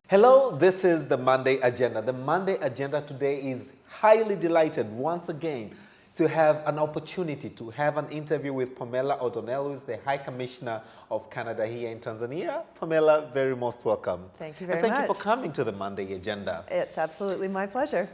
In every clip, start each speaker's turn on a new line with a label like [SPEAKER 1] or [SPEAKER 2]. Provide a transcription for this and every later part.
[SPEAKER 1] Hello, this is the Monday Agenda. The Monday Agenda today is highly delighted once again to have an opportunity to have an interview with Pamela O'Donnell, who is the High Commissioner of Canada here in Tanzania. Pamela, very most welcome.
[SPEAKER 2] Thank you very
[SPEAKER 1] much.
[SPEAKER 2] much.
[SPEAKER 1] Thank you for coming to the Monday Agenda.
[SPEAKER 2] It's absolutely my pleasure.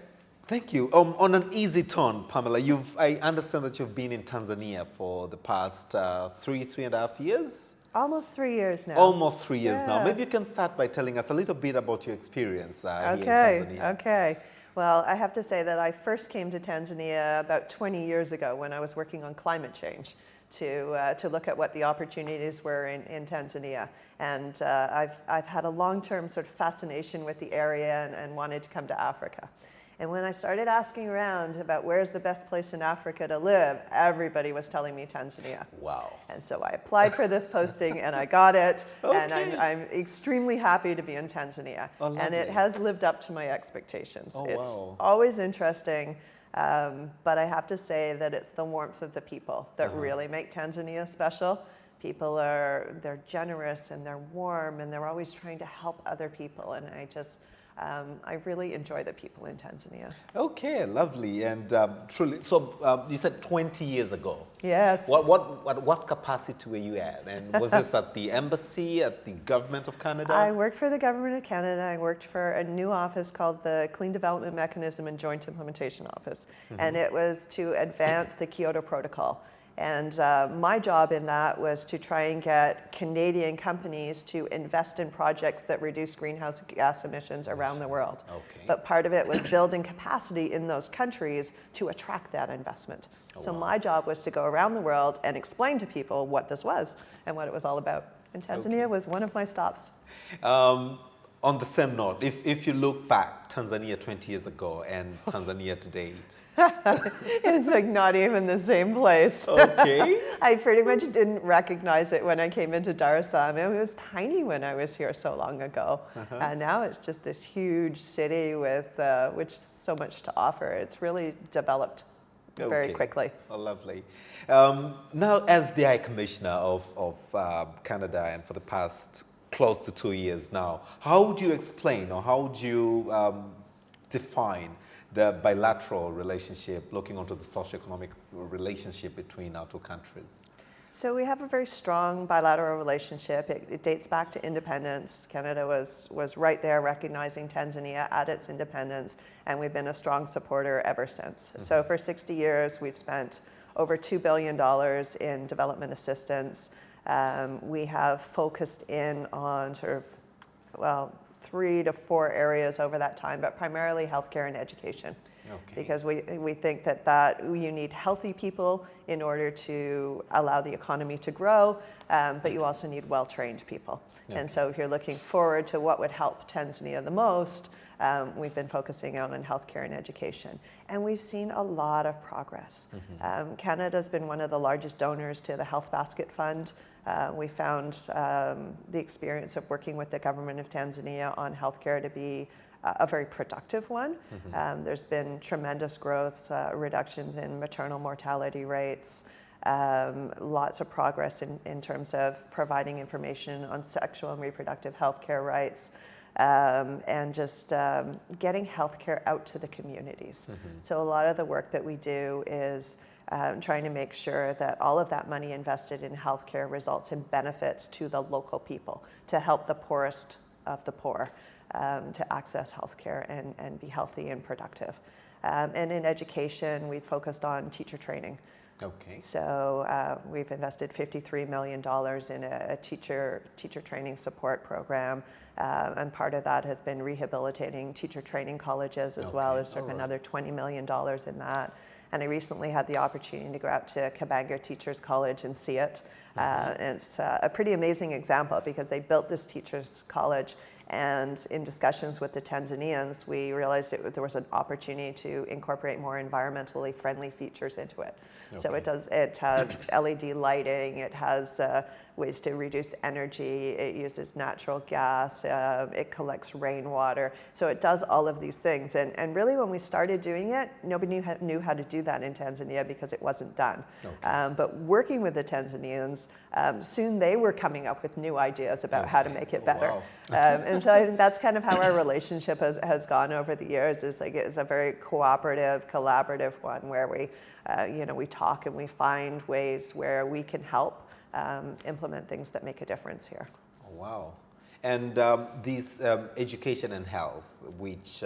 [SPEAKER 1] Thank you. On an easy tone, Pamela, I understand that you've been in Tanzania for the past three and a half years?
[SPEAKER 2] Almost 3 years now.
[SPEAKER 1] Almost 3 years now.
[SPEAKER 2] Yeah.
[SPEAKER 1] Maybe you can start by telling us a little bit about your experience here in
[SPEAKER 2] Okay,
[SPEAKER 1] Tanzania.
[SPEAKER 2] okay. Well, I have to say that I first came to Tanzania about 20 years ago when I was working on climate change to look at what the opportunities were in Tanzania. And I've had a long-term sort of fascination with the area and wanted to come to Africa. And when I started asking around about where's the best place in Africa to live, everybody was telling me Tanzania.
[SPEAKER 1] Wow.
[SPEAKER 2] And so I applied for this posting and I got it.
[SPEAKER 1] Okay.
[SPEAKER 2] And I'm extremely happy to be in Tanzania.
[SPEAKER 1] Oh,
[SPEAKER 2] and it
[SPEAKER 1] lovely.
[SPEAKER 2] has lived up to my expectations.
[SPEAKER 1] Oh,
[SPEAKER 2] it's
[SPEAKER 1] wow.
[SPEAKER 2] always interesting, but I have to say that it's the warmth of the people that really make Tanzania special. People they're generous and they're warm and they're always trying to help other people. And I really enjoy the people in Tanzania.
[SPEAKER 1] Okay, lovely. And truly, so you said 20 years ago.
[SPEAKER 2] Yes.
[SPEAKER 1] What capacity were you at? And was this at the embassy, at the government of Canada?
[SPEAKER 2] I worked for the government of Canada. I worked for a new office called the Clean Development Mechanism and Joint Implementation Office. And it was to advance the Kyoto Protocol. And my job in that was to try and get Canadian companies to invest in projects that reduce greenhouse gas emissions around the world.
[SPEAKER 1] Okay.
[SPEAKER 2] But part of it was building capacity in those countries to attract that investment. So my job was to go around the world and explain to people what this was and what it was all about. And Tanzania was one of my stops.
[SPEAKER 1] On the same note, if you look back, Tanzania 20 years ago and Tanzania to date.
[SPEAKER 2] It's like not even the same place.
[SPEAKER 1] Okay.
[SPEAKER 2] I pretty much didn't recognize it when I came into Dar es Salaam. It was tiny when I was here so long ago. And now it's just this huge city with which so much to offer. It's really developed very quickly.
[SPEAKER 1] Oh, lovely. Now, as the High Commissioner of Canada and for the past close to 2 years now, how would you explain or how would you define the bilateral relationship, looking onto the socio-economic relationship between our two countries?
[SPEAKER 2] So we have a very strong bilateral relationship. It dates back to independence. Canada was right there recognizing Tanzania at its independence, and we've been a strong supporter ever since. So for 60 years, we've spent over $2 billion in development assistance. We have focused in on sort of, well, 3 to 4 areas over that time, but primarily healthcare and education. Okay. Because we think that you need healthy people in order to allow the economy to grow, but you also need well-trained people. Okay. And so if you're looking forward to what would help Tanzania the most, we've been focusing on healthcare and education. And we've seen a lot of progress. Canada's been one of the largest donors to the Health Basket Fund. We found the experience of working with the government of Tanzania on healthcare to be a very productive one. There's been tremendous growth, reductions in maternal mortality rates, lots of progress in terms of providing information on sexual and reproductive healthcare rights, and just getting healthcare out to the communities. So a lot of the work that we do is trying to make sure that all of that money invested in healthcare results in benefits to the local people, to help the poorest of the poor to access healthcare and be healthy and productive. And in education, we focused on teacher training. Okay. So we've invested $53 million in a teacher training support program, and part of that has been rehabilitating teacher training colleges as well. There's sort of another $20 million in that. And I recently had the opportunity to go out to Kabanga Teachers College and see it. And it's a pretty amazing example because they built this teachers college, and in discussions with the Tanzanians, we realized there was an opportunity to incorporate more environmentally friendly features into it. Okay. So it has LED lighting, it has ways to reduce energy, it uses natural gas, it collects rainwater. So it does all of these things. And really when we started doing it, nobody knew how to do that in Tanzania because it wasn't done. Okay. But working with the Tanzanians, soon they were coming up with new ideas about how to make it better. Wow. And so I think that's kind of how our relationship has gone over the years. Is like it's a very cooperative, collaborative one where we, we talk and we find ways where we can help implement things that make a difference here.
[SPEAKER 1] Oh, wow. And these education and health, which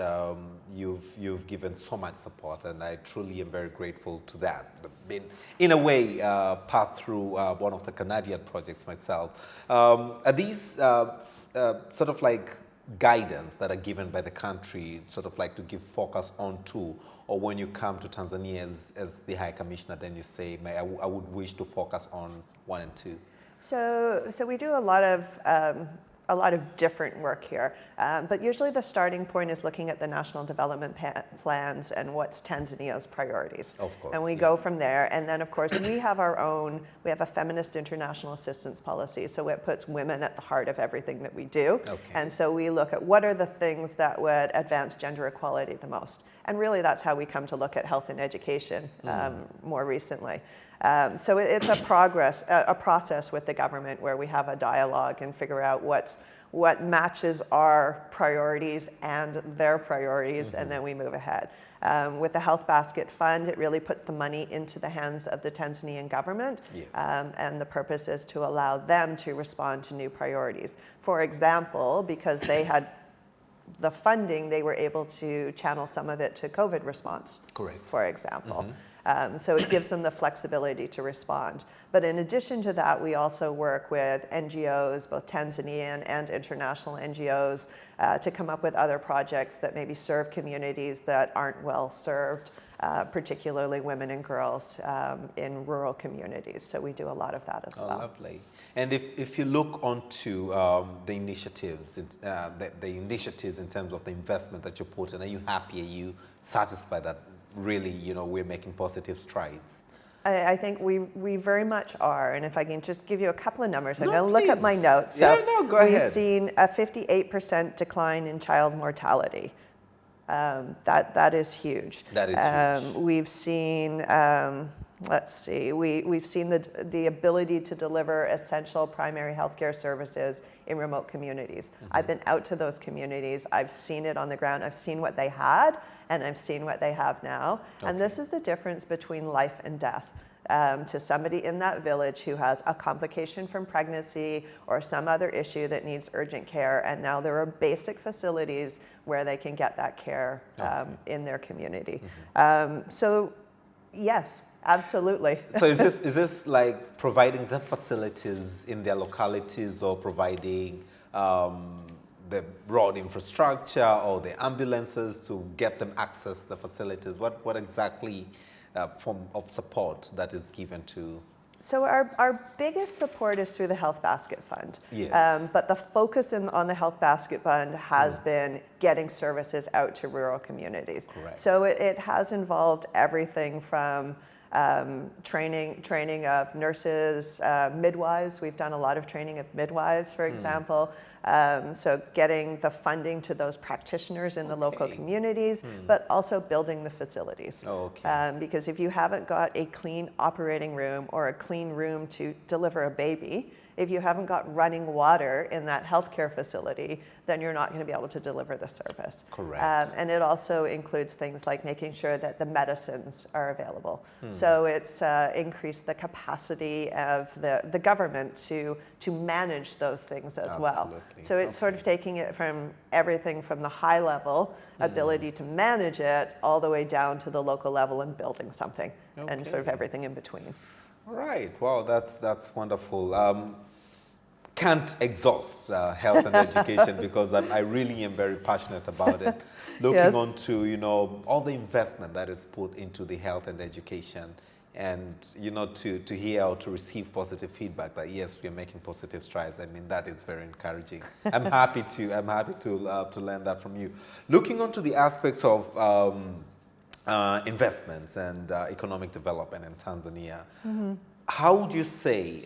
[SPEAKER 1] you've given so much support, and I truly am very grateful to that. Been, in a way, part through one of the Canadian projects myself. Are these sort of like guidance that are given by the country, sort of like to give focus on to, or when you come to Tanzania as the High Commissioner, then you say, I would wish to focus on 1 and 2?
[SPEAKER 2] So we do a lot of different work here, but usually the starting point is looking at the national development plans and what's Tanzania's priorities.
[SPEAKER 1] Of course,
[SPEAKER 2] and we go from there, and then of course we have a feminist international assistance policy, so it puts women at the heart of everything that we do.
[SPEAKER 1] Okay.
[SPEAKER 2] And so we look at what are the things that would advance gender equality the most, and really that's how we come to look at health and education more recently. So it's a process with the government where we have a dialogue and figure out what matches our priorities and their priorities, and then we move ahead. With the Health Basket Fund, it really puts the money into the hands of the Tanzanian government,
[SPEAKER 1] yes.
[SPEAKER 2] And the purpose is to allow them to respond to new priorities. For example, because they had the funding, they were able to channel some of it to COVID response,
[SPEAKER 1] correct,
[SPEAKER 2] for example. So it gives them the flexibility to respond. But in addition to that, we also work with NGOs, both Tanzanian and international NGOs, to come up with other projects that maybe serve communities that aren't well served, particularly women and girls in rural communities. So we do a lot of that as well.
[SPEAKER 1] Lovely. And if you look onto the initiatives, the initiatives in terms of the investment that you put in, are you happy? Are you satisfied that really, we're making positive strides?
[SPEAKER 2] I think we very much are, and if I can just give you a couple of numbers, I'm
[SPEAKER 1] No,
[SPEAKER 2] going to look at my
[SPEAKER 1] please.
[SPEAKER 2] notes. So
[SPEAKER 1] Yeah, no, go ahead.
[SPEAKER 2] we've seen a 58% decline in child mortality. That is huge.
[SPEAKER 1] That is huge.
[SPEAKER 2] We've seen, let's see, we've seen the ability to deliver essential primary healthcare services in remote communities. I've been out to those communities. I've seen it on the ground. I've seen what they had, and I've seen what they have now.
[SPEAKER 1] Okay.
[SPEAKER 2] And this is the difference between life and death. To somebody in that village who has a complication from pregnancy or some other issue that needs urgent care, and now there are basic facilities where they can get that care in their community. So yes, absolutely.
[SPEAKER 1] So is this like providing the facilities in their localities, or providing the road infrastructure or the ambulances to get them access the facilities? What exactly form of support that is given to?
[SPEAKER 2] So our biggest support is through the Health Basket Fund.
[SPEAKER 1] Yes.
[SPEAKER 2] But the focus on the Health Basket Fund has been getting services out to rural communities.
[SPEAKER 1] Correct.
[SPEAKER 2] So it has involved everything from training of nurses, midwives. We've done a lot of training of midwives, for example. So getting the funding to those practitioners in the local communities, but also building the facilities. Because if you haven't got a clean operating room or a clean room to deliver a baby, if you haven't got running water in that healthcare facility, then you're not going to be able to deliver the service.
[SPEAKER 1] Correct.
[SPEAKER 2] And it also includes things like making sure that the medicines are available. So it's increased the capacity of the government to manage those things as well. So it's sort of taking it from everything from the high level ability to manage it all the way down to the local level and building something, and sort of everything in between.
[SPEAKER 1] All right. Wow, that's wonderful. Can't exhaust health and education because I really am very passionate about it. Looking on to, all the investment that is put into the health and education, and, to hear or to receive positive feedback that yes, we are making positive strides. I mean, that is very encouraging. I'm happy to learn that from you. Looking onto the aspects of investments and economic development in Tanzania. How would you say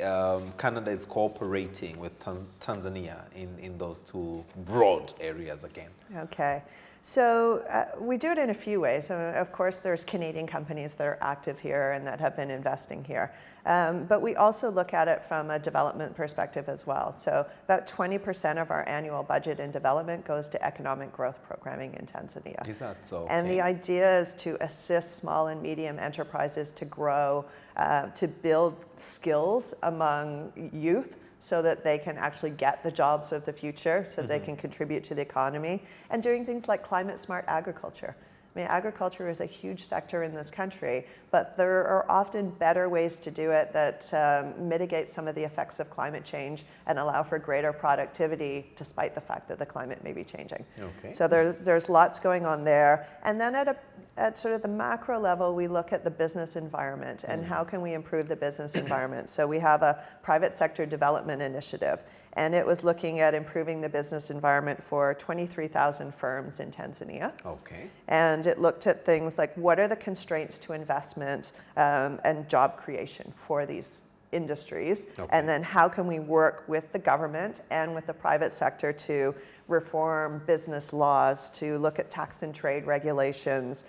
[SPEAKER 1] Canada is cooperating with Tanzania in those two broad areas again?
[SPEAKER 2] Okay. So we do it in a few ways. Of course, there's Canadian companies that are active here and that have been investing here. But we also look at it from a development perspective as well. So about 20% of our annual budget in development goes to economic growth programming in Tanzania.
[SPEAKER 1] Is that so?
[SPEAKER 2] And
[SPEAKER 1] Okay.
[SPEAKER 2] the idea is to assist small and medium enterprises to grow, to build skills among youth, so that they can actually get the jobs of the future, so they can contribute to the economy, and doing things like climate smart agriculture. I mean, agriculture is a huge sector in this country, but there are often better ways to do it that mitigate some of the effects of climate change and allow for greater productivity despite the fact that the climate may be changing.
[SPEAKER 1] Okay.
[SPEAKER 2] So there's lots going on there. And then at sort of the macro level, we look at the business environment and how can we improve the business environment. So we have a private sector development initiative, and it was looking at improving the business environment for 23,000 firms in Tanzania.
[SPEAKER 1] Okay.
[SPEAKER 2] And it looked at things like what are the constraints to investment and job creation for these industries, and then how can we work with the government and with the private sector to reform business laws, to look at tax and trade regulations,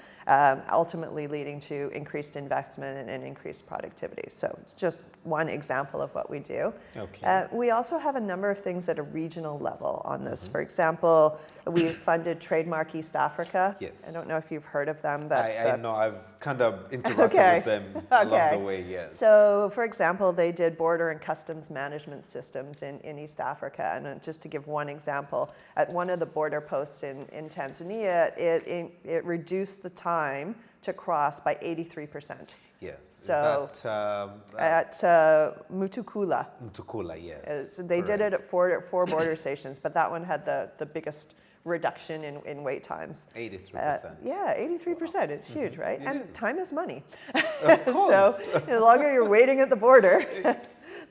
[SPEAKER 2] ultimately leading to increased investment and increased productivity. So it's just one example of what we do.
[SPEAKER 1] Okay.
[SPEAKER 2] We also have a number of things at a regional level on this. For example, we've funded Trademark East Africa.
[SPEAKER 1] Yes.
[SPEAKER 2] I don't know if you've heard of them, but
[SPEAKER 1] I know, I've kind of interacted with them along the way, yes.
[SPEAKER 2] So, for example, they did border and customs management systems in East Africa. And just to give one example, at one of the border posts in Tanzania, it reduced the time to cross by 83%.
[SPEAKER 1] Yes.
[SPEAKER 2] So
[SPEAKER 1] Is that,
[SPEAKER 2] at Mutukula.
[SPEAKER 1] Mutukula, yes.
[SPEAKER 2] They did it at four border stations, but that one had the biggest reduction in wait times.
[SPEAKER 1] 83%.
[SPEAKER 2] Yeah, 83%. It's huge, right?
[SPEAKER 1] It
[SPEAKER 2] and
[SPEAKER 1] is.
[SPEAKER 2] time is money.
[SPEAKER 1] Of course.
[SPEAKER 2] So the longer you're waiting at the border,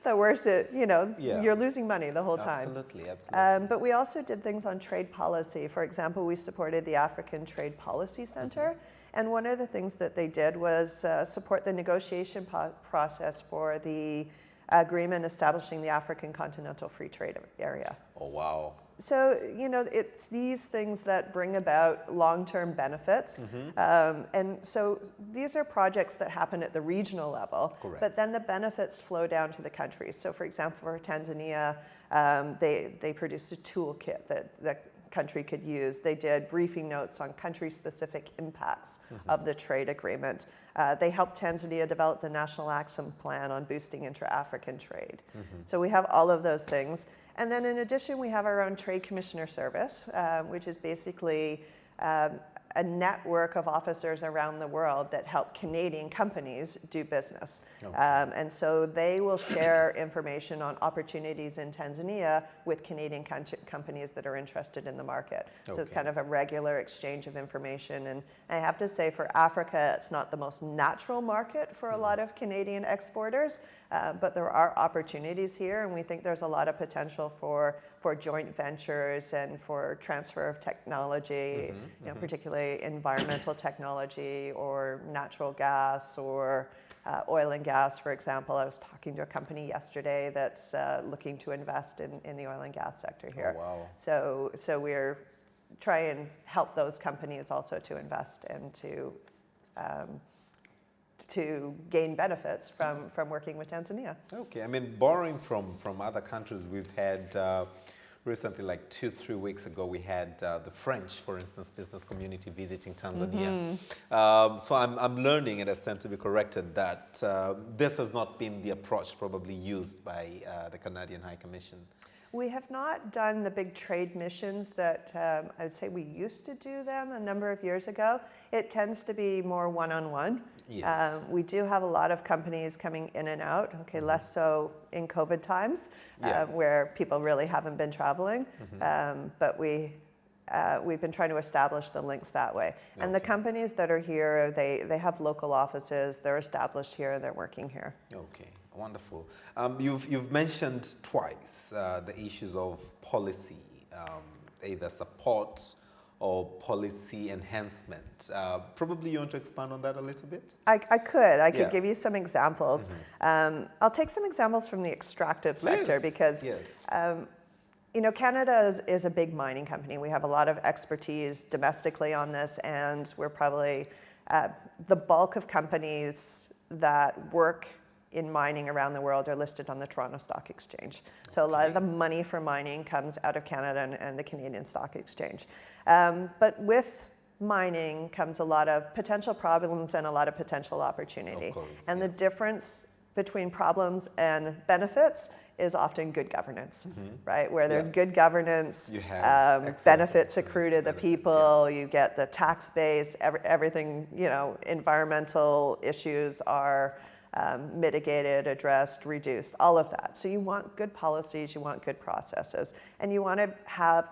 [SPEAKER 2] the worse it,
[SPEAKER 1] Yeah.
[SPEAKER 2] you're losing money the whole time.
[SPEAKER 1] Absolutely, absolutely.
[SPEAKER 2] But we also did things on trade policy. For example, we supported the African Trade Policy Center. And one of the things that they did was support the negotiation process for the agreement establishing the African Continental Free Trade Area.
[SPEAKER 1] Oh, wow.
[SPEAKER 2] So, it's these things that bring about long-term benefits. And so these are projects that happen at the regional level,
[SPEAKER 1] Correct.
[SPEAKER 2] but then the benefits flow down to the countries. So, for example, for Tanzania, they produced a toolkit that the country could use. They did briefing notes on country-specific impacts of the trade agreement. They helped Tanzania develop the National Action Plan on boosting intra-African trade. So we have all of those things. And then in addition, we have our own Trade Commissioner Service, which is basically a network of officers around the world that help Canadian companies do business. And so they will share information on opportunities in Tanzania with Canadian companies that are interested in the market. So it's kind of a regular exchange of information. And I have to say, for Africa, it's not the most natural market for a lot of Canadian exporters, but there are opportunities here, and we think there's a lot of potential for joint ventures and for transfer of technology, particularly environmental technology or natural gas or oil and gas, for example. I was talking to a company yesterday that's looking to invest in the oil and gas sector here.
[SPEAKER 1] Oh, wow.
[SPEAKER 2] So we're trying to help those companies also to invest and to gain benefits from working with Tanzania.
[SPEAKER 1] Okay, I mean, borrowing from other countries, we've had recently, like 2-3 weeks ago, we had the French, for instance, business community visiting Tanzania. So I'm learning, and I stand to be corrected, that this has not been the approach probably used by the Canadian High Commission.
[SPEAKER 2] We have not done the big trade missions that I would say we used to do them a number of years ago. It tends to be more one-on-one.
[SPEAKER 1] Yes.
[SPEAKER 2] We do have a lot of companies coming in and out, less so in COVID times, where people really haven't been traveling, but we've been trying to establish the links that way. And the companies that are here, they have local offices, they're established here, they're working here.
[SPEAKER 1] Okay. Wonderful. You've mentioned twice the issues of policy, either support or policy enhancement. Probably you want to expand on that a little bit?
[SPEAKER 2] I could give you some examples. I'll take some examples from the extractive sector because You know, Canada is a big mining company. We have a lot of expertise domestically on this, and we're probably the bulk of companies that work in mining around the world are listed on the Toronto Stock Exchange. So a lot of the money for mining comes out of Canada and the Canadian Stock Exchange. But with mining comes a lot of potential problems and a lot of potential opportunity.
[SPEAKER 1] Of course,
[SPEAKER 2] and the difference between problems and benefits is often good governance, right? Where there's good governance,
[SPEAKER 1] You have
[SPEAKER 2] benefits accrue to the
[SPEAKER 1] benefits,
[SPEAKER 2] people, you get the tax base, everything, you know, environmental issues are mitigated, addressed, reduced, all of that. So you want good policies, you want good processes, and you want to have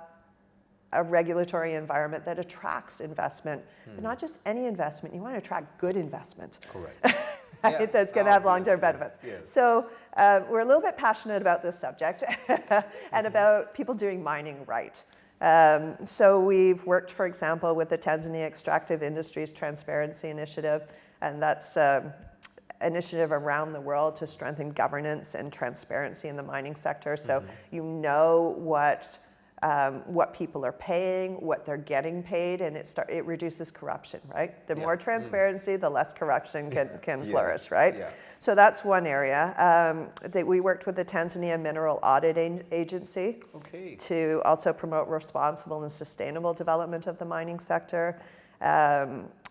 [SPEAKER 2] a regulatory environment that attracts investment, but not just any investment, you want to attract good investment.
[SPEAKER 1] Correct.
[SPEAKER 2] Right? That's going to have long-term benefits.
[SPEAKER 1] Yes.
[SPEAKER 2] So we're a little bit passionate about this subject and about people doing mining right. So we've worked, for example, with the Tanzania Extractive Industries Transparency Initiative, and that's initiative around the world to strengthen governance and transparency in the mining sector. So you know what people are paying, what they're getting paid, and it reduces corruption, right? The more transparency, the less corruption can flourish, right?
[SPEAKER 1] Yeah.
[SPEAKER 2] So that's one area. That we worked with the Tanzania Mineral Audit Agency to also promote responsible and sustainable development of the mining sector.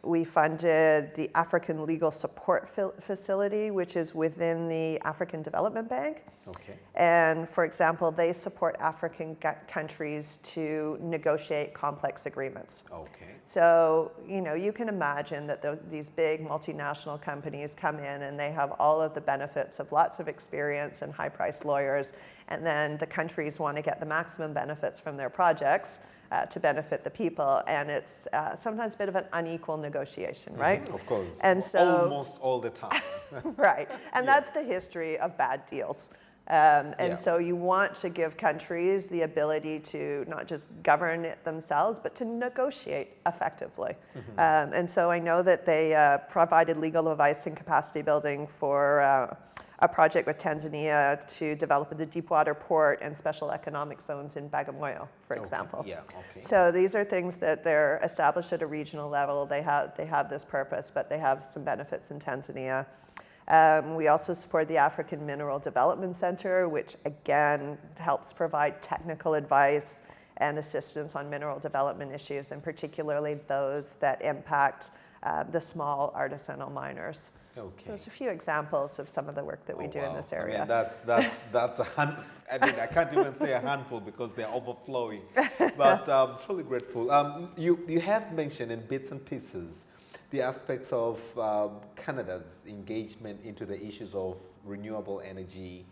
[SPEAKER 2] We funded the African Legal Support Facility, which is within the African Development Bank.
[SPEAKER 1] Okay.
[SPEAKER 2] And for example, they support African countries to negotiate complex agreements.
[SPEAKER 1] Okay.
[SPEAKER 2] So, you know, you can imagine that these big multinational companies come in and they have all of the benefits of lots of experience and high-priced lawyers, and then the countries want to get the maximum benefits from their projects to benefit the people, and it's sometimes a bit of an unequal negotiation, right?
[SPEAKER 1] Of course.
[SPEAKER 2] And so,
[SPEAKER 1] almost all the time.
[SPEAKER 2] right, and that's the history of bad deals. And so you want to give countries the ability to not just govern it themselves, but to negotiate effectively. And so I know that they provided legal advice and capacity building for a project with Tanzania to develop the deepwater port and special economic zones in Bagamoyo, for example.
[SPEAKER 1] Yeah, okay.
[SPEAKER 2] So these are things that they're established at a regional level. They have this purpose, but they have some benefits in Tanzania. We also support the African Mineral Development Center, which again helps provide technical advice and assistance on mineral development issues, and particularly those that impact the small artisanal miners.
[SPEAKER 1] Okay.
[SPEAKER 2] There's a few examples of some of the work that we do in this area.
[SPEAKER 1] I mean, that's I mean, I can't even say a handful because they're overflowing. But I'm truly grateful. You have mentioned in bits and pieces the aspects of Canada's engagement into the issues of renewable energy.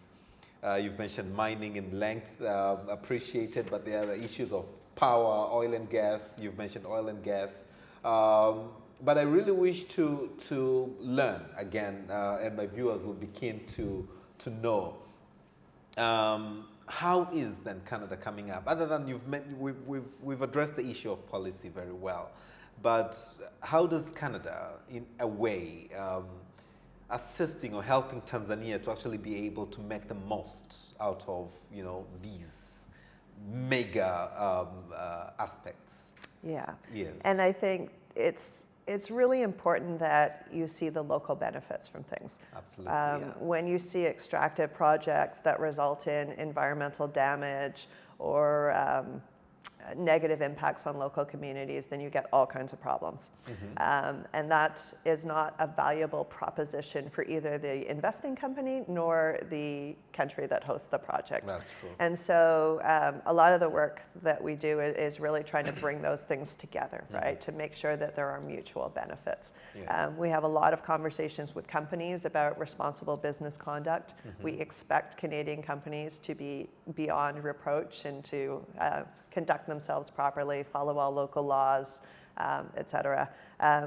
[SPEAKER 1] You've mentioned mining in length, appreciated, but there are the issues of power, oil and gas. You've mentioned oil and gas. But I really wish to learn again, and my viewers will be keen to know how is then Canada coming up? Other than we've addressed the issue of policy very well, but how does Canada, in a way, assisting or helping Tanzania to actually be able to make the most out of these mega aspects?
[SPEAKER 2] Yeah.
[SPEAKER 1] Yes.
[SPEAKER 2] And I think it's really important that you see the local benefits from things.
[SPEAKER 1] Absolutely.
[SPEAKER 2] When you see extractive projects that result in environmental damage or negative impacts on local communities, then you get all kinds of problems. And that is not a valuable proposition for either the investing company nor the country that hosts the project.
[SPEAKER 1] That's true.
[SPEAKER 2] And so a lot of the work that we do is really trying to bring those things together, right, to make sure that there are mutual benefits.
[SPEAKER 1] Yes.
[SPEAKER 2] We have a lot of conversations with companies about responsible business conduct. We expect Canadian companies to be beyond reproach and to conduct themselves properly, follow all local laws, et cetera.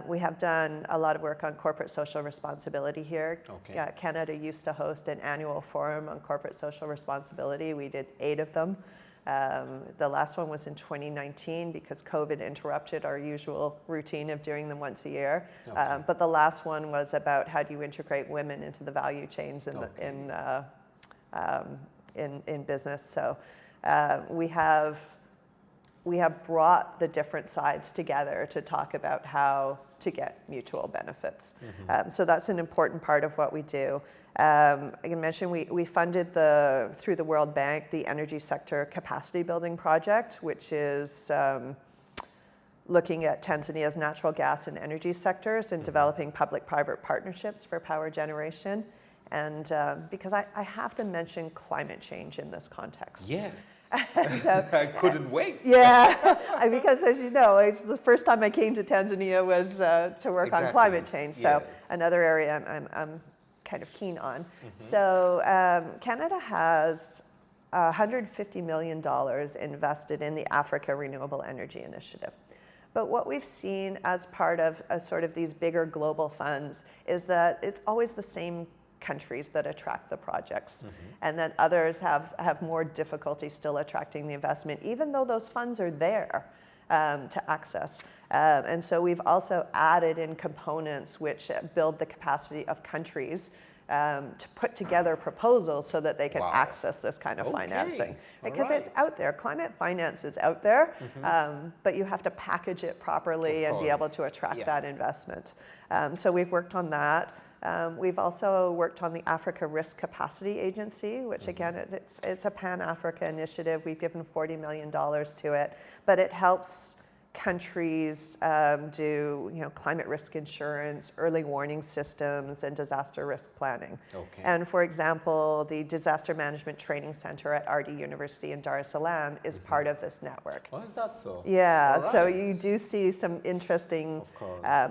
[SPEAKER 2] We have done a lot of work on corporate social responsibility here.
[SPEAKER 1] Okay.
[SPEAKER 2] Canada used to host an annual forum on corporate social responsibility. We did 8 of them. The last one was in 2019 because COVID interrupted our usual routine of doing them once a year.
[SPEAKER 1] Okay.
[SPEAKER 2] But the last one was about how do you integrate women into the value chains in business. So We have brought the different sides together to talk about how to get mutual benefits. So that's an important part of what we do. I can mention we funded through the World Bank the energy sector capacity building project, which is looking at Tanzania's natural gas and energy sectors and developing public-private partnerships for power generation. And because I have to mention climate change in this context.
[SPEAKER 1] Yes,
[SPEAKER 2] So,
[SPEAKER 1] I couldn't wait.
[SPEAKER 2] yeah, because as you know, it's the first time I came to Tanzania was to work on
[SPEAKER 1] Exactly.
[SPEAKER 2] climate change. So
[SPEAKER 1] Yes.
[SPEAKER 2] another area I'm kind of keen on. So Canada has $150 million invested in the Africa Renewable Energy Initiative. But what we've seen as part of sort of these bigger global funds is that it's always the same countries that attract the projects. And then others have more difficulty still attracting the investment, even though those funds are there to access. And so we've also added in components which build the capacity of countries to put together proposals so that they can access this kind of financing. Because it's out there. Climate finance is out there, but you have to package it properly and be able to attract that investment. So we've worked on that. We've also worked on the Africa Risk Capacity Agency, which again, it's a Pan-Africa initiative. We've given $40 million to it, but it helps countries do climate risk insurance, early warning systems, and disaster risk planning. And for example, the Disaster Management Training Center at RD University in Dar es Salaam is part of this network.
[SPEAKER 1] Why is that so?
[SPEAKER 2] Yeah, so you do see some interesting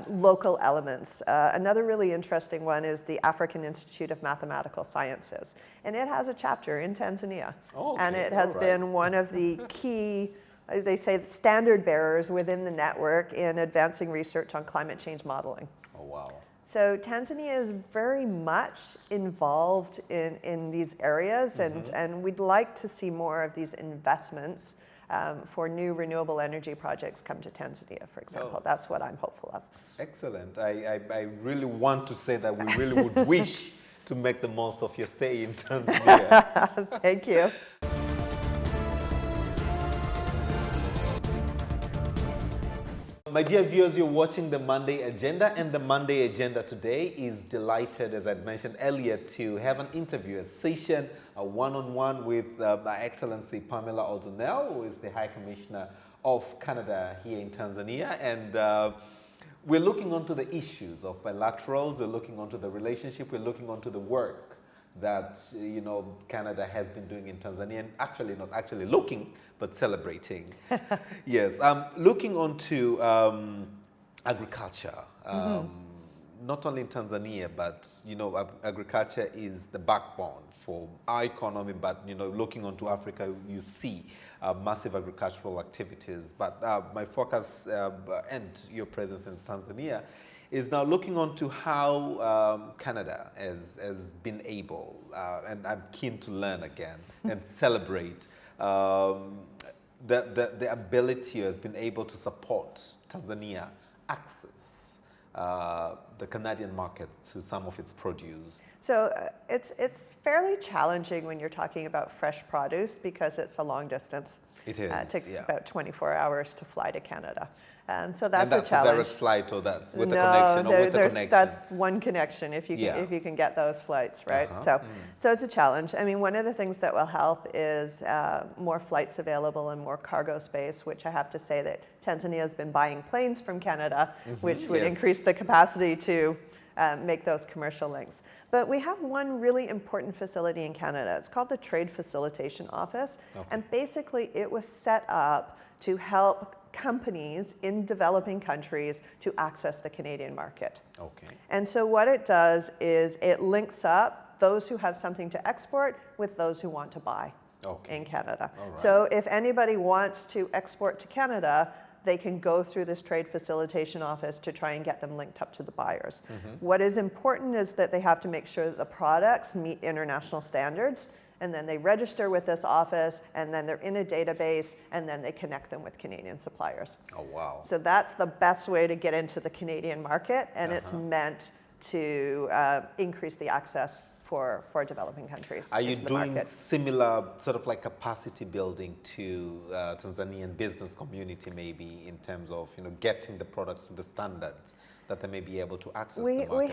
[SPEAKER 2] local elements. Another really interesting one is the African Institute of Mathematical Sciences, and it has a chapter in Tanzania. And it has been one of the key, they say, standard bearers within the network in advancing research on climate change modeling.
[SPEAKER 1] Oh, wow.
[SPEAKER 2] So Tanzania is very much involved in these areas, and we'd like to see more of these investments for new renewable energy projects come to Tanzania, for example. That's what I'm hopeful of.
[SPEAKER 1] Excellent. I really want to say that we really would wish to make the most of your stay in Tanzania.
[SPEAKER 2] Thank you.
[SPEAKER 1] My dear viewers, you're watching the Monday Agenda, and the Monday Agenda today is delighted, as I mentioned earlier, to have an interview, a session, a one-on-one with Her Excellency Pamela O'Donnell, who is the High Commissioner of Canada here in Tanzania. And we're looking onto the issues of bilaterals, we're looking onto the relationship, we're looking onto the work that Canada has been doing in Tanzania, and actually not actually looking, but celebrating. Yes, looking onto agriculture. Not only in Tanzania, but agriculture is the backbone for our economy. But looking onto Africa, you see massive agricultural activities. But my focus and your presence in Tanzania is now looking on to how Canada has been able, and I'm keen to learn again and celebrate the ability has been able to support Tanzania access the Canadian market to some of its produce. So
[SPEAKER 2] it's fairly challenging when you're talking about fresh produce because it's a long distance.
[SPEAKER 1] It is.
[SPEAKER 2] It takes about 24 hours to fly to Canada. So that's
[SPEAKER 1] a challenge. A direct flight, or that's with the connection, or with the connection?
[SPEAKER 2] That's one connection if you can get those flights, right? So it's a challenge. I mean, one of the things that will help is more flights available and more cargo space, which I have to say that Tanzania has been buying planes from Canada, which would increase the capacity to make those commercial links. But we have one really important facility in Canada. It's called the Trade Facilitation Office. And basically it was set up to help companies in developing countries to access the Canadian market. And so what it does is it links up those who have something to export with those who want to buy in Canada. So if anybody wants to export to Canada, they can go through this trade facilitation office to try and get them linked up to the buyers. What is important is that they have to make sure that the products meet international standards, and then they register with this office, and then they're in a database, and then they connect them with Canadian suppliers. So that's the best way to get into the Canadian market, and it's meant to increase the access for developing countries.
[SPEAKER 1] Are you
[SPEAKER 2] into the
[SPEAKER 1] doing
[SPEAKER 2] market.
[SPEAKER 1] similar sort of like capacity building to Tanzanian business community maybe in terms of getting the products to the standards that they may be able to access the markets for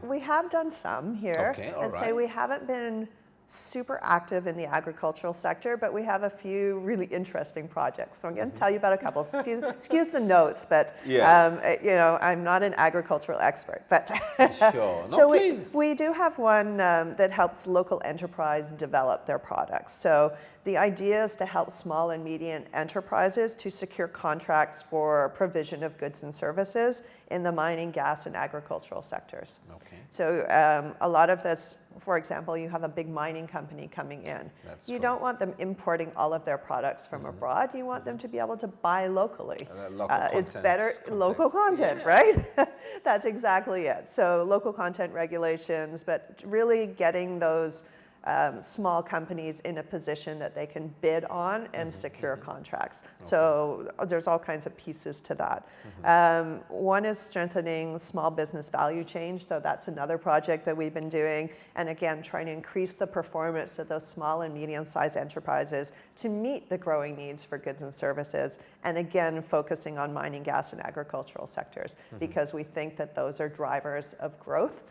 [SPEAKER 1] you?
[SPEAKER 2] We have done some here.
[SPEAKER 1] Okay, all
[SPEAKER 2] and
[SPEAKER 1] right.
[SPEAKER 2] say we haven't been super active in the agricultural sector, but we have a few really interesting projects. So I'm going to tell you about a couple. Excuse the notes, but I'm not an agricultural expert. But
[SPEAKER 1] Sure, no,
[SPEAKER 2] so
[SPEAKER 1] please.
[SPEAKER 2] we do have one that helps local enterprise develop their products. So the idea is to help small and medium enterprises to secure contracts for provision of goods and services in the mining, gas, and agricultural sectors.
[SPEAKER 1] Okay.
[SPEAKER 2] So a lot of this, for example, you have a big mining company coming in.
[SPEAKER 1] That's
[SPEAKER 2] you
[SPEAKER 1] true.
[SPEAKER 2] don't want them importing all of their products from abroad. You want them to be able to buy locally.
[SPEAKER 1] Local
[SPEAKER 2] It's
[SPEAKER 1] content
[SPEAKER 2] better local content,
[SPEAKER 1] yeah.
[SPEAKER 2] right? That's exactly it. So local content regulations, but really getting those small companies in a position that they can bid on and secure contracts. Okay. So there's all kinds of pieces to that. One is strengthening small business value chain. So that's another project that we've been doing. And again, trying to increase the performance of those small and medium-sized enterprises to meet the growing needs for goods and services. And again, focusing on mining, gas, and agricultural sectors because we think that those are drivers of growth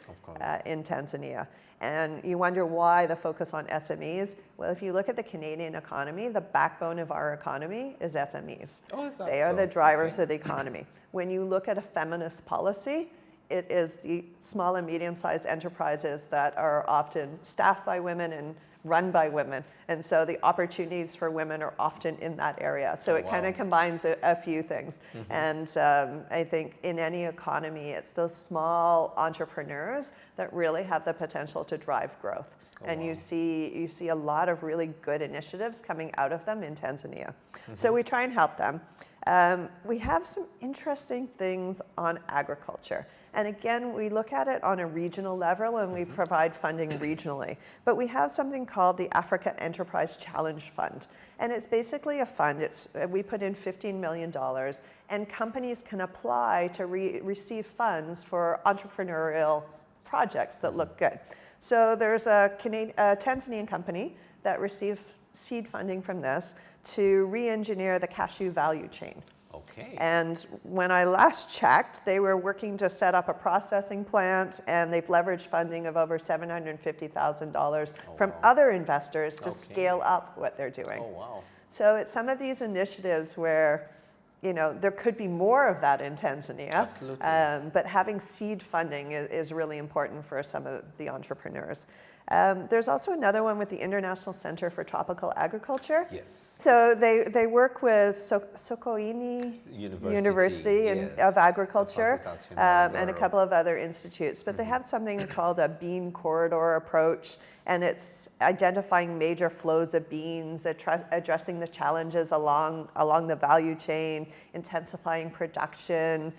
[SPEAKER 2] in Tanzania. And you wonder why the focus on SMEs. Well, if you look at the Canadian economy, the backbone of our economy is SMEs.
[SPEAKER 1] Oh, is that
[SPEAKER 2] they are
[SPEAKER 1] so?
[SPEAKER 2] the drivers of the economy. When you look at a feminist policy, it is the small and medium-sized enterprises that are often staffed by women and run by women. And so the opportunities for women are often in that area. So it kind of combines a few things. And I think in any economy, it's those small entrepreneurs that really have the potential to drive growth. And you see a lot of really good initiatives coming out of them in Tanzania. So we try and help them. We have some interesting things on agriculture. And again, we look at it on a regional level and we provide funding regionally. But we have something called the Africa Enterprise Challenge Fund. And it's basically a fund. We put in $15 million and companies can apply to receive funds for entrepreneurial projects that look good. So there's a Tanzanian company that received seed funding from this to re-engineer the cashew value chain.
[SPEAKER 1] Okay.
[SPEAKER 2] And when I last checked, they were working to set up a processing plant, and they've leveraged funding of over $750,000 from other investors to scale up what they're doing.
[SPEAKER 1] Oh, wow.
[SPEAKER 2] So it's some of these initiatives where, there could be more of that in Tanzania.
[SPEAKER 1] Absolutely.
[SPEAKER 2] But having seed funding is really important for some of the entrepreneurs. There's also another one with the International Center for Tropical Agriculture.
[SPEAKER 1] Yes.
[SPEAKER 2] So they work with Sokoine University of Agriculture and a couple of other institutes. But they have something called a bean corridor approach, and it's identifying major flows of beans, addressing the challenges along the value chain, intensifying production,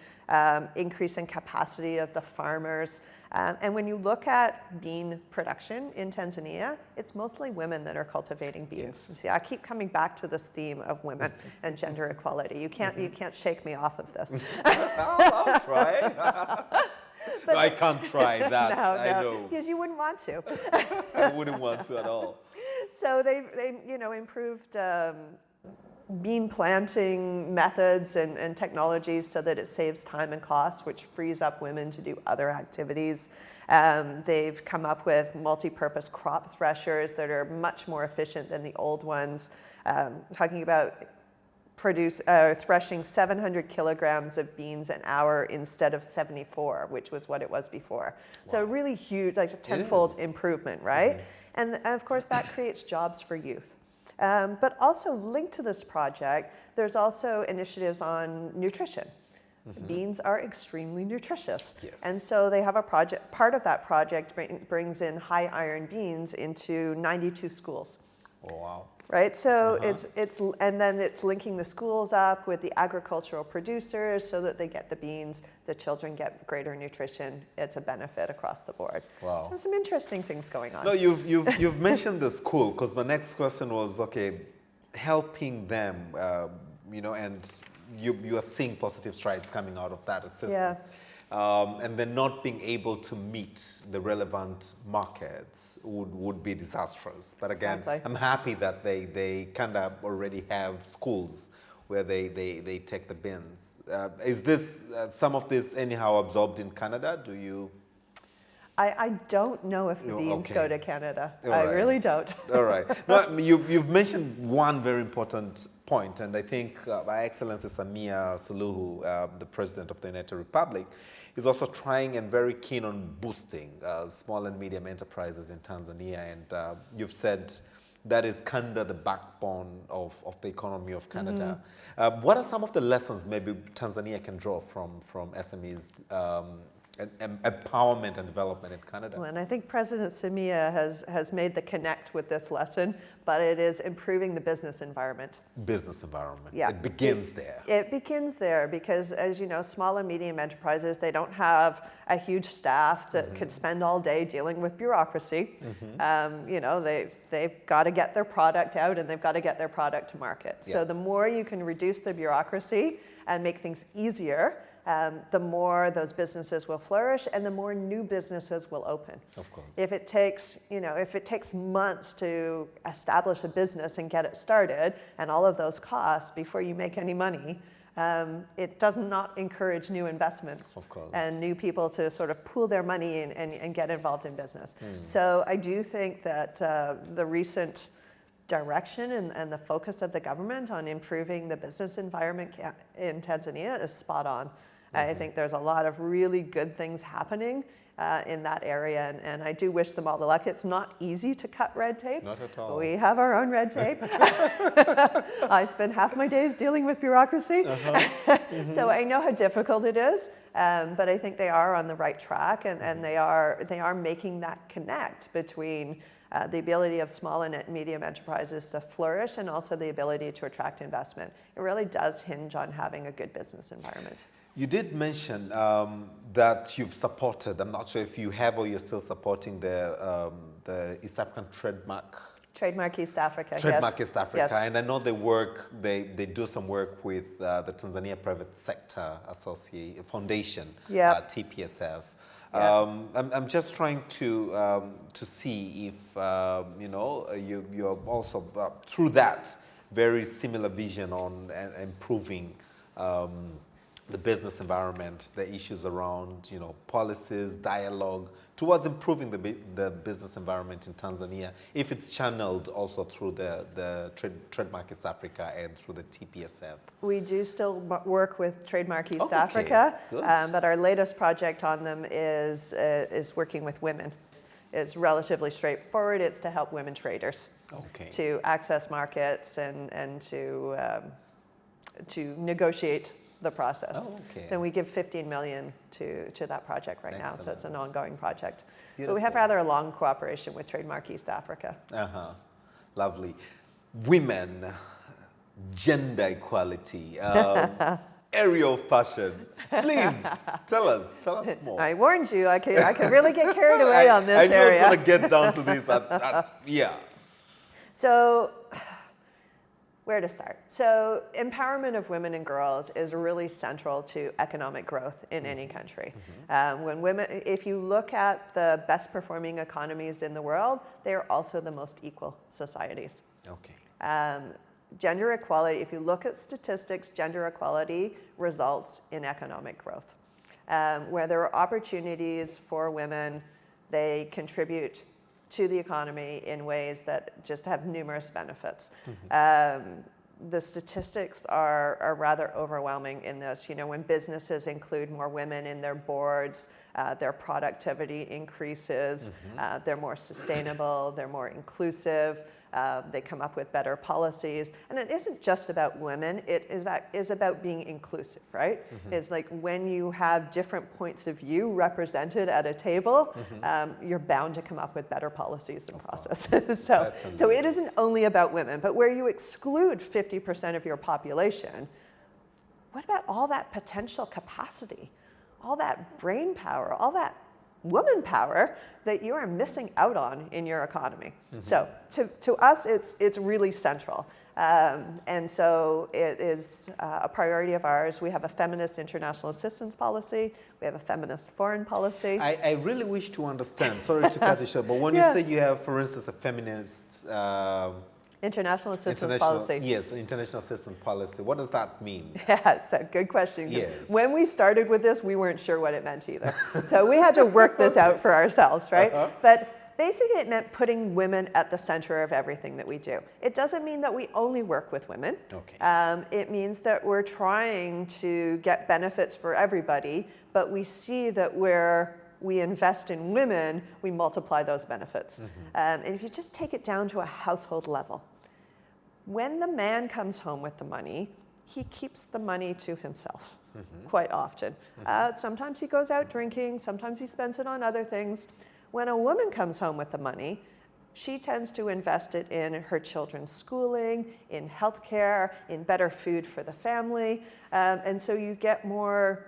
[SPEAKER 2] increasing capacity of the farmers. And when you look at bean production in Tanzania, it's mostly women that are cultivating beans.
[SPEAKER 1] Yes.
[SPEAKER 2] See, I keep coming back to this theme of women and gender equality. You can't shake me off of this.
[SPEAKER 1] I'll try. No, I can't try that. I know.
[SPEAKER 2] Because you wouldn't want to.
[SPEAKER 1] I wouldn't want to at all.
[SPEAKER 2] So they improved bean planting methods and technologies so that it saves time and costs, which frees up women to do other activities. They've come up with multi-purpose crop threshers that are much more efficient than the old ones, talking about threshing 700 kilograms of beans an hour instead of 74, which was what it was before. Wow. So really huge, like a tenfold improvement, right? And of course that creates jobs for youth. But also linked to this project, there's also initiatives on nutrition. Beans are extremely nutritious. Yes. And so they have a project, part of that project brings in high iron beans into 92 schools.
[SPEAKER 1] Oh, wow.
[SPEAKER 2] Right, so and then it's linking the schools up with the agricultural producers so that they get the beans, the children get greater nutrition. It's a benefit across the board.
[SPEAKER 1] Wow.
[SPEAKER 2] So some interesting things going on.
[SPEAKER 1] No, you've mentioned the school, because my next question was, helping them, and you are seeing positive strides coming out of that assistance.
[SPEAKER 2] Yeah.
[SPEAKER 1] and then not being able to meet the relevant markets would be disastrous. But again,
[SPEAKER 2] Exactly.
[SPEAKER 1] I'm happy that they kind of already have schools where they take the bins. Is this, some of this anyhow absorbed in Canada? Do you?
[SPEAKER 2] I don't know if the
[SPEAKER 1] Oh,
[SPEAKER 2] beans
[SPEAKER 1] okay.
[SPEAKER 2] go to Canada.
[SPEAKER 1] All
[SPEAKER 2] I
[SPEAKER 1] right.
[SPEAKER 2] really don't.
[SPEAKER 1] All right. No, you've mentioned one very important point, and I think Her Excellency Samia Suluhu, the President of the United Republic, is also trying and very keen on boosting small and medium enterprises in Tanzania. And you've said that is kind of the backbone of the economy of Canada. What are some of the lessons maybe Tanzania can draw from SMEs? Empowerment and development in Canada.
[SPEAKER 2] Well, and I think President Samia has made the connect with this lesson, but it is improving the business environment.
[SPEAKER 1] Business environment.
[SPEAKER 2] Yeah.
[SPEAKER 1] It begins there.
[SPEAKER 2] It begins there because, as you know, small and medium enterprises, they don't have a huge staff that could spend all day dealing with bureaucracy. You know, they've got to get their product out and they've got to get their product to market.
[SPEAKER 1] Yeah.
[SPEAKER 2] So the more you can reduce the bureaucracy and make things easier, the more those businesses will flourish and the more new businesses will open.
[SPEAKER 1] Of course.
[SPEAKER 2] If it takes, you know, if it takes months to establish a business and get it started and all of those costs before you make any money, it does not encourage new investments.
[SPEAKER 1] Of course.
[SPEAKER 2] And new people to sort of pool their money and get involved in business. So I do think that the recent direction and the focus of the government on improving the business environment in Tanzania is spot on. I think there's a lot of really good things happening in that area, and I do wish them all the luck. It's not easy to cut red tape.
[SPEAKER 1] Not at all.
[SPEAKER 2] We have our own red tape. I spend half my days dealing with bureaucracy, so I know how difficult it is, but I think they are on the right track, and they are making that connect between the ability of small and medium enterprises to flourish and also the ability to attract investment. It really does hinge on having a good business environment.
[SPEAKER 1] You did mention that you've supported, I'm not sure if you have or you're still supporting the East African
[SPEAKER 2] Trademark East Africa.
[SPEAKER 1] Trademark
[SPEAKER 2] yes.
[SPEAKER 1] East Africa,
[SPEAKER 2] Yes.
[SPEAKER 1] and I know they do some work with the Tanzania Private Sector Foundation,
[SPEAKER 2] Yep.
[SPEAKER 1] TPSF.
[SPEAKER 2] Yeah.
[SPEAKER 1] I'm just trying to see if you know you're also through that very similar vision on improving the business environment, the issues around policies, dialogue towards improving the business environment in Tanzania, if it's channeled also through the Trademark East Africa and through the TPSF.
[SPEAKER 2] We do still work with Trademark East
[SPEAKER 1] Okay,
[SPEAKER 2] Africa,
[SPEAKER 1] good.
[SPEAKER 2] but our latest project on them is working with women. It's relatively straightforward. It's to help women traders to access markets and to negotiate the process. And we give 15 million to that project right now, so it's an ongoing project. Beautiful. But we have rather a long cooperation with Trademark East Africa.
[SPEAKER 1] Lovely. Women, gender equality, area of passion. Please tell us more.
[SPEAKER 2] I warned you, I could really get carried away on this
[SPEAKER 1] I knew
[SPEAKER 2] area.
[SPEAKER 1] I was going to get down to this. Yeah.
[SPEAKER 2] So, where to start? So, empowerment of women and girls is really central to economic growth in any country. When women, if you look at the best performing economies in the world, they are also the most equal societies. Gender equality, if you look at statistics, gender equality results in economic growth. Where there are opportunities for women, they contribute to the economy in ways that just have numerous benefits. The statistics are rather overwhelming in this. When businesses include more women in their boards, their productivity increases, they're more sustainable, they're more inclusive, they come up with better policies. And it isn't just about women, it is about being inclusive, right? It's like when you have different points of view represented at a table, you're bound to come up with better policies and processes. So it isn't only about women, but where you exclude 50% of your population, what about all that potential capacity, all that brain power, all that woman power that you are missing out on in your economy? So to us, it's really central. And so it is a priority of ours. We have a feminist international assistance policy. We have a feminist foreign policy.
[SPEAKER 1] I really wish to understand, sorry to cut you short, but when you say you have, for instance, a feminist
[SPEAKER 2] international assistance policy.
[SPEAKER 1] Yes, international assistance policy. What does that mean?
[SPEAKER 2] Yeah, it's a good question.
[SPEAKER 1] Yes.
[SPEAKER 2] When we started with this, we weren't sure what it meant either. So we had to work this out for ourselves, right? But basically it meant putting women at the center of everything that we do. It doesn't mean that we only work with women.
[SPEAKER 1] Okay.
[SPEAKER 2] It means that we're trying to get benefits for everybody, but we see that where we invest in women, we multiply those benefits. And if you just take it down to a household level, when the man comes home with the money, he keeps the money to himself quite often. Sometimes he goes out drinking, sometimes he spends it on other things. When a woman comes home with the money, she tends to invest it in her children's schooling, in healthcare, in better food for the family. And so you get more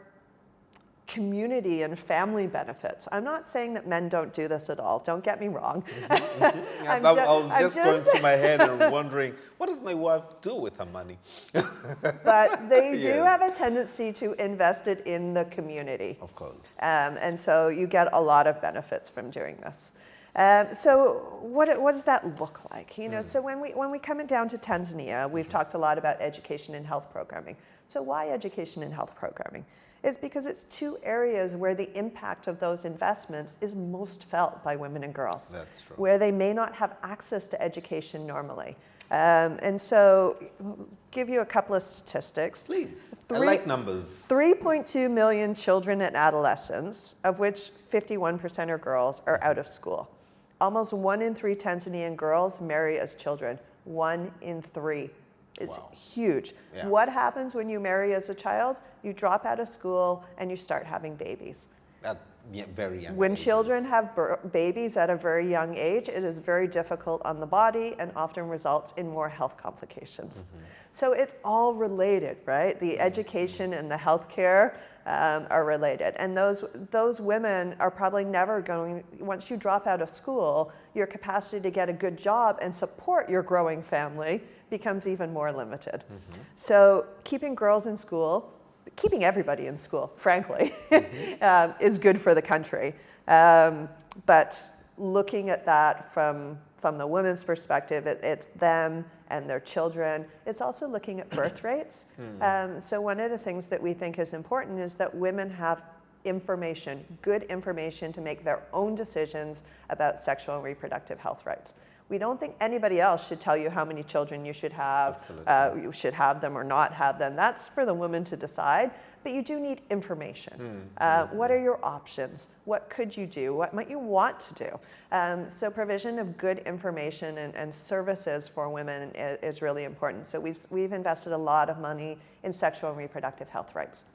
[SPEAKER 2] community and family benefits. I'm not saying that men don't do this at all. Don't get me wrong.
[SPEAKER 1] I was just going through my head and wondering, what does my wife do with her money?
[SPEAKER 2] But they do have a tendency to invest it in the community.
[SPEAKER 1] Of course.
[SPEAKER 2] And so you get a lot of benefits from doing this. So what does that look like? You know, so when we come down to Tanzania, we've talked a lot about education and health programming. So why education and health programming? It's because it's two areas where the impact of those investments is most felt by women and girls.
[SPEAKER 1] That's true.
[SPEAKER 2] Where they may not have access to education normally. And so, I'll give you a couple of statistics.
[SPEAKER 1] Please, I like numbers.
[SPEAKER 2] 3.2 million children and adolescents, of which 51% are girls, are out of school. Almost 1 in 3 Tanzanian girls marry as children. 1 in 3. It's huge. Yeah. What happens when you marry as a child? You drop out of school and you start having babies.
[SPEAKER 1] At very young
[SPEAKER 2] When
[SPEAKER 1] ages.
[SPEAKER 2] children have babies at a very young age, it is very difficult on the body and often results in more health complications. So it's all related, right? The education and the healthcare are related. And those women are probably never going, once you drop out of school, your capacity to get a good job and support your growing family becomes even more limited. So keeping girls in school, keeping everybody in school, frankly, is good for the country. But looking at that from the women's perspective, it's them and their children. It's also looking at birth rates. So one of the things that we think is important is that women have information, good information to make their own decisions about sexual and reproductive health rights. We don't think anybody else should tell you how many children you should have. You should have them or not have them. That's for the woman to decide, but you do need information. What are your options? What could you do? What might you want to do? So provision of good information and services for women is really important. So we've invested a lot of money in sexual and reproductive health rights.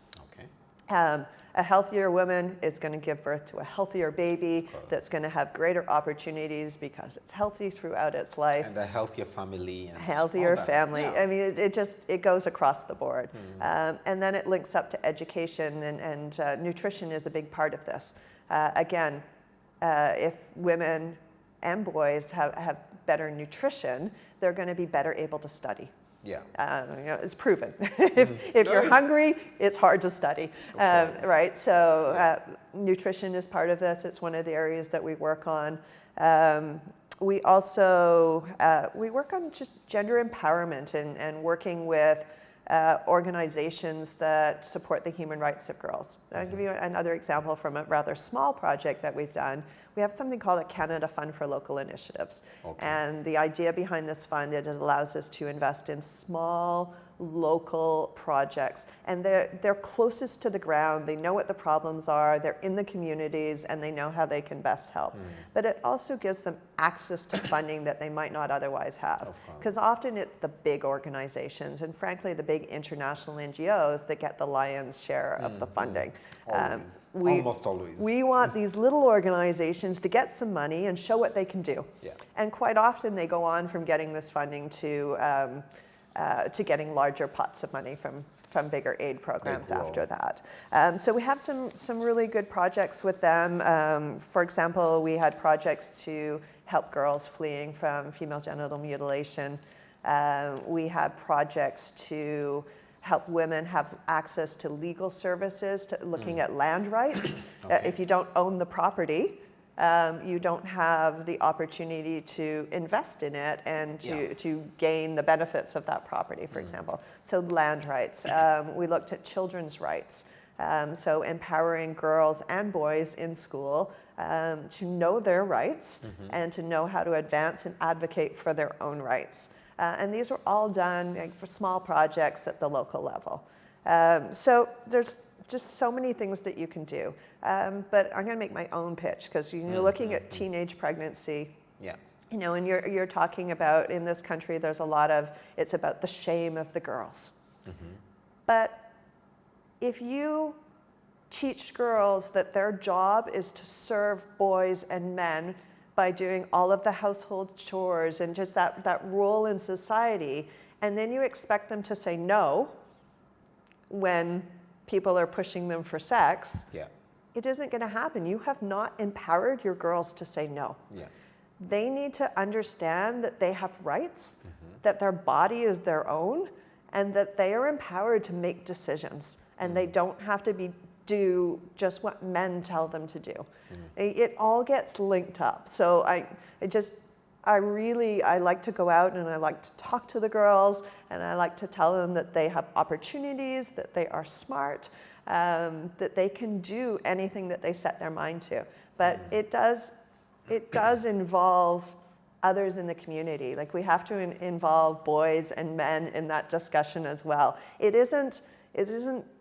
[SPEAKER 2] A healthier woman is going to give birth to a healthier baby that's going to have greater opportunities because it's healthy throughout its life.
[SPEAKER 1] And a healthier family. And
[SPEAKER 2] healthier family.
[SPEAKER 1] Yeah.
[SPEAKER 2] I mean, it goes across the board. And then it links up to education and nutrition is a big part of this. Again, if women and boys have better nutrition, they're going to be better able to study.
[SPEAKER 1] Yeah.
[SPEAKER 2] It's proven. if you're hungry, it's hard to study, right? So nutrition is part of this. It's one of the areas that we work on. We also, we work on just gender empowerment and working with organizations that support the human rights of girls. I'll give you another example from a rather small project that we've done. We have something called a Canada Fund for Local Initiatives. And the idea behind this fund, it allows us to invest in small, local projects. And they're closest to the ground. They know what the problems are. They're in the communities, and they know how they can best help. But it also gives them access to funding that they might not otherwise have. Because often it's the big organizations, and frankly, the big international NGOs that get the lion's share of the funding.
[SPEAKER 1] Always. Almost always.
[SPEAKER 2] We want these little organizations to get some money and show what they can do. And quite often they go on from getting this funding to getting larger pots of money from bigger aid programs after that. So we have some really good projects with them. For example, we had projects to help girls fleeing from female genital mutilation. We had projects to help women have access to legal services, to looking at land rights.
[SPEAKER 1] Okay.
[SPEAKER 2] If you don't own the property, you don't have the opportunity to invest in it and to gain the benefits of that property, for example. So land rights. We looked at children's rights. So empowering girls and boys in school to know their rights and to know how to advance and advocate for their own rights. And these were all done for small projects at the local level. So there's just so many things that you can do. But I'm going to make my own pitch, because you're looking at teenage pregnancy.
[SPEAKER 1] Yeah.
[SPEAKER 2] You know, and you're talking about, in this country, there's a lot of, it's about the shame of the girls. But if you teach girls that their job is to serve boys and men by doing all of the household chores and just that role in society, and then you expect them to say no when people are pushing them for sex, it isn't going to happen. You have not empowered your girls to say no. They need to understand that they have rights, that their body is their own, and that they are empowered to make decisions, and they don't have to do just what men tell them to do. It all gets linked up. So I like to go out and I like to talk to the girls, and I like to tell them that they have opportunities, that they are smart, that they can do anything that they set their mind to. But it does involve others in the community. Like, we have to involve boys and men in that discussion as well. It isn't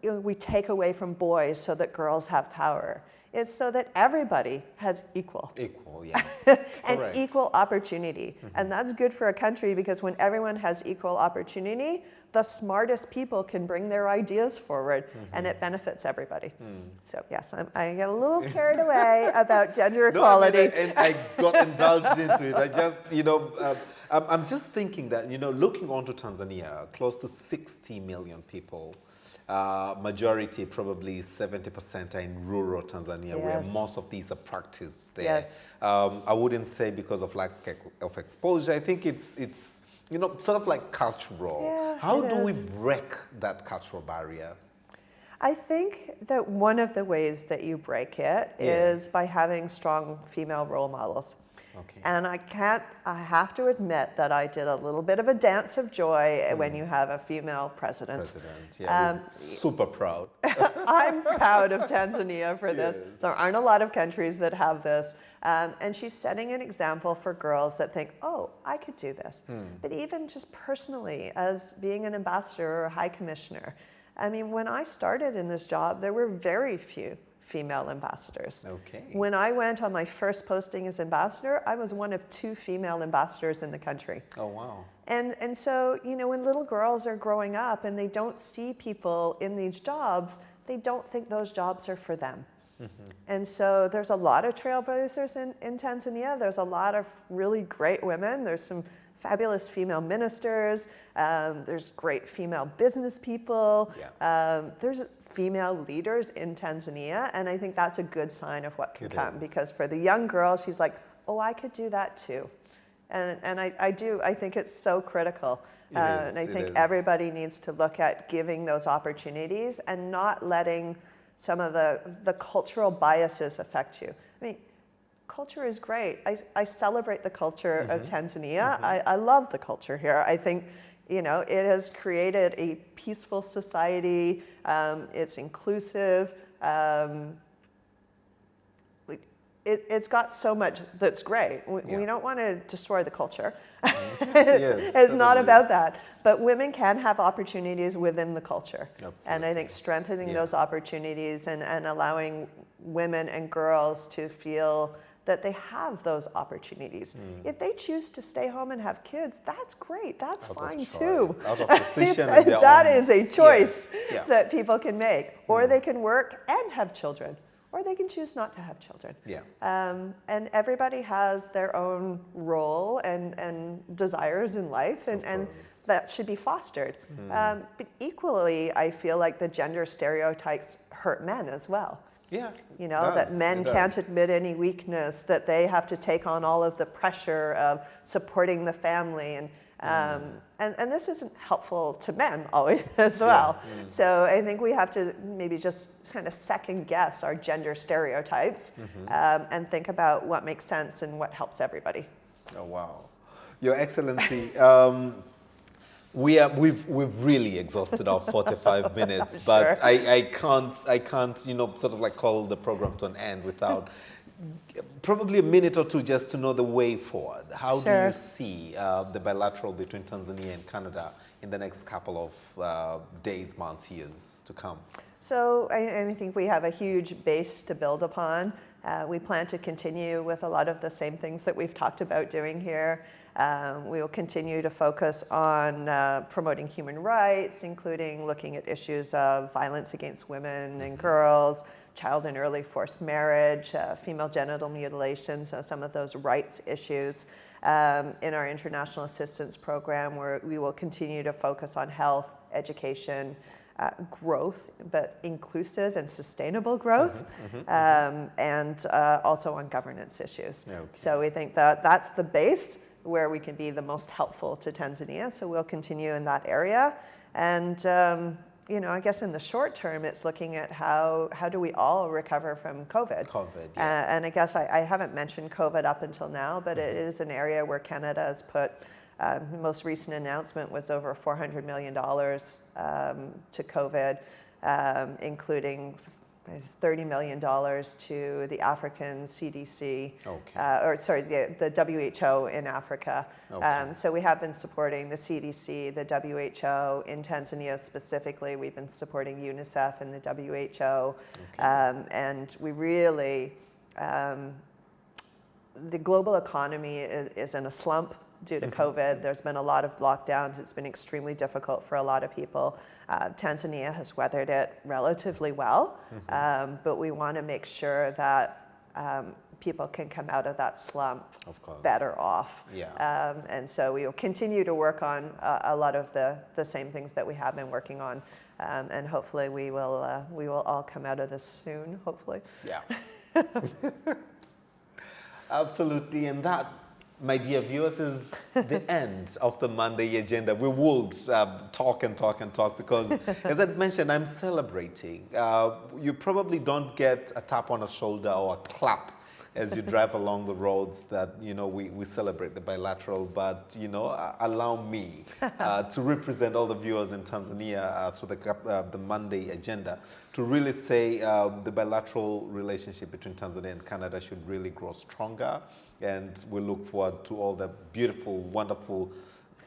[SPEAKER 2] we take away from boys so that girls have power. It's so that everybody has equal.
[SPEAKER 1] Equal, yeah.
[SPEAKER 2] And
[SPEAKER 1] Correct.
[SPEAKER 2] equal opportunity. And that's good for a country, because when everyone has equal opportunity, the smartest people can bring their ideas forward, and it benefits everybody. So yes, I get a little carried away about gender equality.
[SPEAKER 1] No, and I got indulged into it. I just, I'm just thinking that, looking onto Tanzania, close to 60 million people, majority, probably 70%, are in rural Tanzania, where most of these are practiced there. I wouldn't say because of lack of exposure. I think it's sort of like cultural.
[SPEAKER 2] Yeah,
[SPEAKER 1] How do we break that cultural barrier?
[SPEAKER 2] I think that one of the ways that you break it is by having strong female role models.
[SPEAKER 1] Okay.
[SPEAKER 2] And I have to admit that I did a little bit of a dance of joy when you have a female president.
[SPEAKER 1] Super proud.
[SPEAKER 2] I'm proud of Tanzania for this.
[SPEAKER 1] Yes.
[SPEAKER 2] There aren't a lot of countries that have this. And she's setting an example for girls that think, oh, I could do this. But even just personally, as being an ambassador or a high commissioner, I mean, when I started in this job, there were very few female ambassadors.
[SPEAKER 1] Okay.
[SPEAKER 2] When I went on my first posting as ambassador, I was one of 2 female ambassadors in the country.
[SPEAKER 1] Oh, wow.
[SPEAKER 2] And so, when little girls are growing up and they don't see people in these jobs, they don't think those jobs are for them. And so there's a lot of trailblazers in Tanzania. There's a lot of really great women. There's some fabulous female ministers. There's great female business people. There's female leaders in Tanzania, and I think that's a good sign of what can come, because for the young girl, she's like, oh, I could do that too. And I think it's so critical. And I think everybody needs to look at giving those opportunities and not letting some of the cultural biases affect you. I mean, culture is great. I celebrate the culture of Tanzania. I love the culture here. I think, it has created a peaceful society. It's inclusive. It's got so much that's great. We don't want to destroy the culture. It's not about that. But women can have opportunities within the culture. Absolutely. And I think strengthening those opportunities and allowing women and girls to feel that they have those opportunities. If they choose to stay home and have kids, that's great. That's fine too.
[SPEAKER 1] Out of decision.
[SPEAKER 2] That is a choice that people can make. Or they can work and have children. Or they can choose not to have children. And everybody has their own role and desires in life, and that should be fostered. But equally, I feel like the gender stereotypes hurt men as well. That men can't admit any weakness, that they have to take on all of the pressure of supporting the family. And this isn't helpful to men always as well. So I think we have to maybe just kind of second guess our gender stereotypes and think about what makes sense and what helps everybody.
[SPEAKER 1] Oh, wow. Your Excellency, we've really exhausted our 45 minutes, but
[SPEAKER 2] Sure.
[SPEAKER 1] I can't, sort of like call the program to an end without probably a minute or two just to know the way forward. How do
[SPEAKER 2] Sure.
[SPEAKER 1] you see the bilateral between Tanzania and Canada in the next couple of days, months, years to come?
[SPEAKER 2] So I think we have a huge base to build upon. We plan to continue with a lot of the same things that we've talked about doing here. We will continue to focus on promoting human rights, including looking at issues of violence against women and girls, child and early forced marriage, female genital mutilation, so some of those rights issues. In our international assistance program, where we will continue to focus on health, education, growth, but inclusive and sustainable growth, and also on governance issues.
[SPEAKER 1] Okay.
[SPEAKER 2] So we think that that's the base where we can be the most helpful to Tanzania. So we'll continue in that area. And I guess in the short term, it's looking at how do we all recover from COVID. And I guess I haven't mentioned COVID up until now, but it is an area where Canada has put, the most recent announcement was over $400 million to COVID, including $30 million to the African CDC, the WHO in Africa. So we have been supporting the CDC, the WHO in Tanzania specifically. We've been supporting UNICEF and the WHO, and we really, the global economy is in a slump due to COVID. There's been a lot of lockdowns. It's been extremely difficult for a lot of people. Tanzania has weathered it relatively well, but we want to make sure that people can come out of that slump better off. And so we will continue to work on a lot of the same things that we have been working on, and hopefully we will all come out of this soon, hopefully.
[SPEAKER 1] Yeah. Absolutely, and that, my dear viewers, is the end of the Monday agenda. We will talk and talk and talk because, as I mentioned, I'm celebrating. You probably don't get a tap on the shoulder or a clap as you drive along the roads that, we celebrate the bilateral, but, allow me to represent all the viewers in Tanzania through the Monday agenda to really say the bilateral relationship between Tanzania and Canada should really grow stronger. And we look forward to all the beautiful, wonderful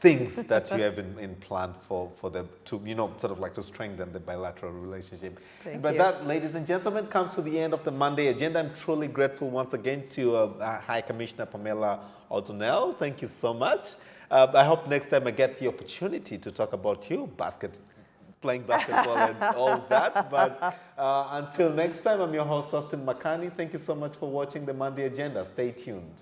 [SPEAKER 1] things that you have in plan for them to, sort of like to strengthen the bilateral relationship. But that, ladies and gentlemen, comes to the end of the Monday agenda. I'm truly grateful once again to High Commissioner Pamela O'Donnell. Thank you so much. I hope next time I get the opportunity to talk about you, playing basketball and all that. But until next time, I'm your host, Austin Makani. Thank you so much for watching the Monday agenda. Stay tuned.